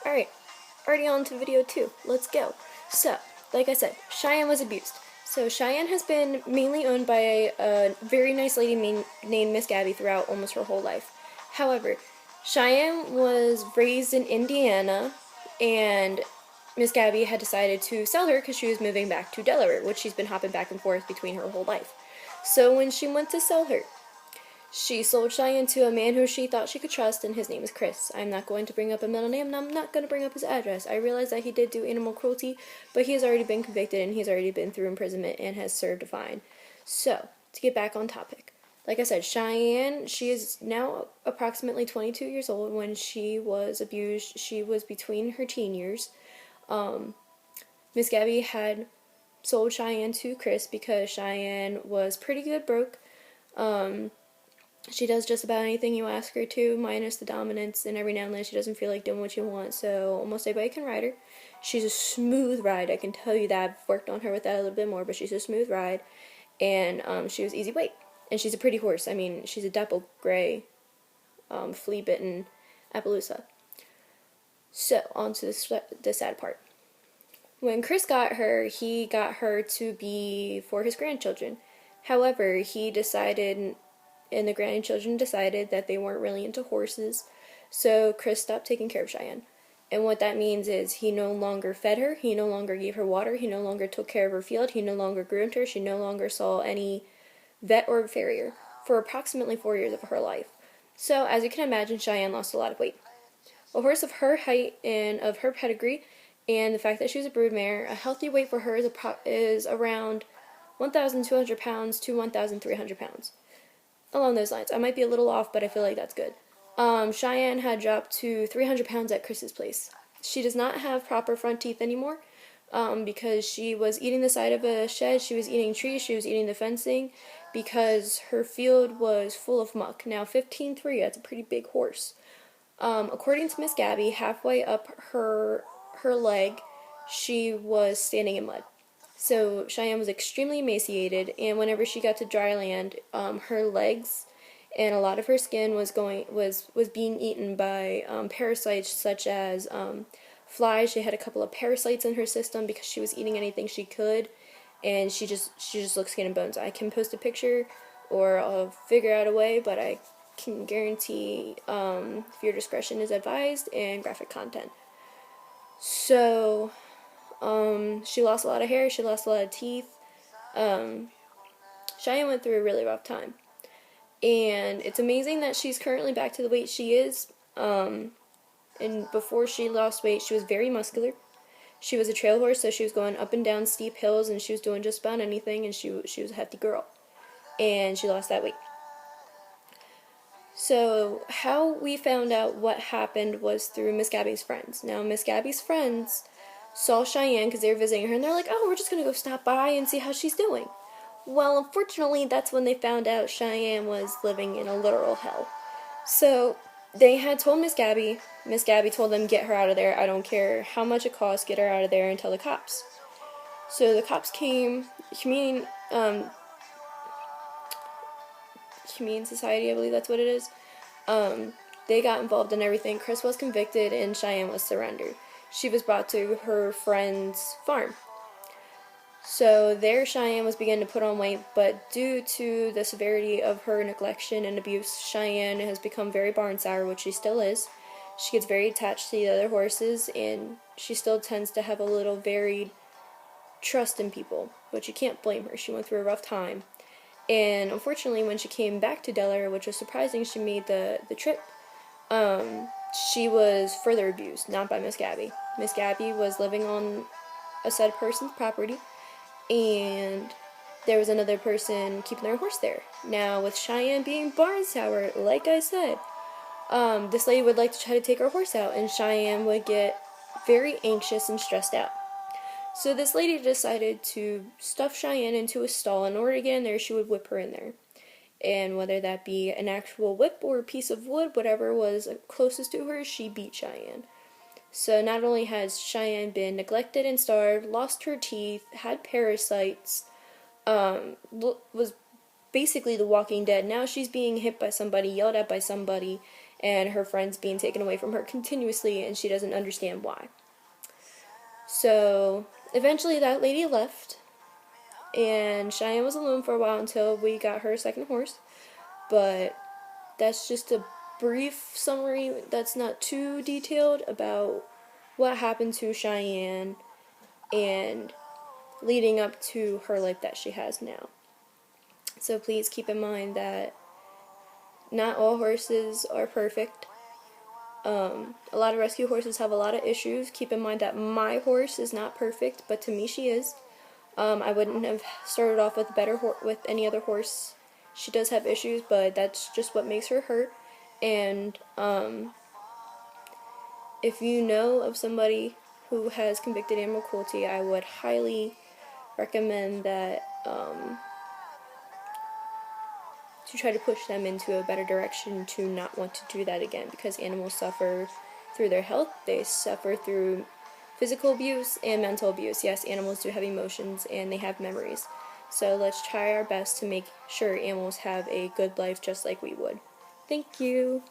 Alright, already on to video 2. Let's go. So, like I said, Cheyenne was abused. So Cheyenne has been mainly owned by a very nice lady named Miss Gabby throughout almost her whole life. However, Cheyenne was raised in Indiana, and Miss Gabby had decided to sell her because she was moving back to Delaware, which she's been hopping back and forth between her whole life. So when she went to sell her, she sold Cheyenne to a man who she thought she could trust, and his name is Chris. I'm not going to bring up a middle name, and I'm not going to bring up his address. I realize that he did do animal cruelty, but he has already been convicted, and he's already been through imprisonment and has served a fine. So, to get back on topic. Like I said, Cheyenne, she is now approximately 22 years old. When she was abused, she was between her teen years. Miss Gabby had sold Cheyenne to Chris because Cheyenne was pretty good broke. She does just about anything you ask her to, minus the dominance, and every now and then she doesn't feel like doing what you want, so almost anybody can ride her. She's a smooth ride, I can tell you that. I've worked on her with that a little bit more, but she's a smooth ride, and she was easy weight. And she's a pretty horse. I mean, she's a dapple gray, flea-bitten Appaloosa. So, on to the sad part. When Chris got her, he got her to be for his grandchildren. However, he decided, and the grandchildren decided, that they weren't really into horses, so Chris stopped taking care of Cheyenne. And what that means is he no longer fed her, he no longer gave her water, he no longer took care of her field, he no longer groomed her, she no longer saw any vet or farrier for approximately 4 years of her life. So, as you can imagine, Cheyenne lost a lot of weight. A horse of her height and of her pedigree, and the fact that she was a broodmare, a healthy weight for her is around 1,200 pounds to 1,300 pounds. Along those lines. I might be a little off, but I feel like that's good. Cheyenne had dropped to 300 pounds at Chris's place. She does not have proper front teeth anymore because she was eating the side of a shed, she was eating trees, she was eating the fencing because her field was full of muck. Now, 15.3, that's a pretty big horse. According to Miss Gabby, halfway up her leg, she was standing in mud. So Cheyenne was extremely emaciated, and whenever she got to dry land, her legs and a lot of her skin was being eaten by parasites such as flies. She had a couple of parasites in her system because she was eating anything she could, and she just looked skin and bones. I can post a picture, or I'll figure out a way, but I can guarantee your discretion is advised and graphic content. So, she lost a lot of hair, she lost a lot of teeth. Cheyenne went through a really rough time. And it's amazing that she's currently back to the weight she is. And before she lost weight, she was very muscular. She was a trail horse, so she was going up and down steep hills, and she was doing just about anything, and she was a hefty girl. And she lost that weight. So, how we found out what happened was through Miss Gabby's friends. Now, Miss Gabby's friends saw Cheyenne because they were visiting her, and they're like, oh, we're just going to go stop by and see how she's doing. Well, unfortunately, that's when they found out Cheyenne was living in a literal hell. So, they had told Miss Gabby. Miss Gabby told them, get her out of there. I don't care how much it costs, get her out of there and tell the cops. So, the cops came, Humane Society, I believe that's what it is. They got involved in everything. Chris was convicted, and Cheyenne was surrendered. She was brought to her friend's farm. So there Cheyenne was beginning to put on weight, but due to the severity of her neglection and abuse, Cheyenne has become very barn sour, which she still is. She gets very attached to the other horses, and she still tends to have a little varied trust in people, but you can't blame her. She went through a rough time. And unfortunately, when she came back to Delaware, which was surprising, she made the trip, she was further abused, not by Miss Gabby. Miss Gabby was living on a said person's property, and there was another person keeping their horse there. Now, with Cheyenne being barn sour, like I said, this lady would like to try to take her horse out, and Cheyenne would get very anxious and stressed out. So this lady decided to stuff Cheyenne into a stall. In order to get in there, she would whip her in there. And whether that be an actual whip or a piece of wood, whatever was closest to her, she beat Cheyenne. So not only has Cheyenne been neglected and starved, lost her teeth, had parasites, was basically the Walking Dead. Now she's being hit by somebody, yelled at by somebody, and her friends being taken away from her continuously, and she doesn't understand why. So eventually that lady left, and Cheyenne was alone for a while until we got her second horse. But that's just a brief summary that's not too detailed about what happened to Cheyenne and leading up to her life that she has now. So please keep in mind that not all horses are perfect. A lot of rescue horses have a lot of issues. Keep in mind that my horse is not perfect, but to me she is. I wouldn't have started off with with any other horse. She does have issues, but that's just what makes her hurt. And if you know of somebody who has convicted animal cruelty, I would highly recommend that to try to push them into a better direction to not want to do that again, because animals suffer through their health, they suffer through physical abuse and mental abuse. Yes, animals do have emotions and they have memories. So let's try our best to make sure animals have a good life just like we would. Thank you.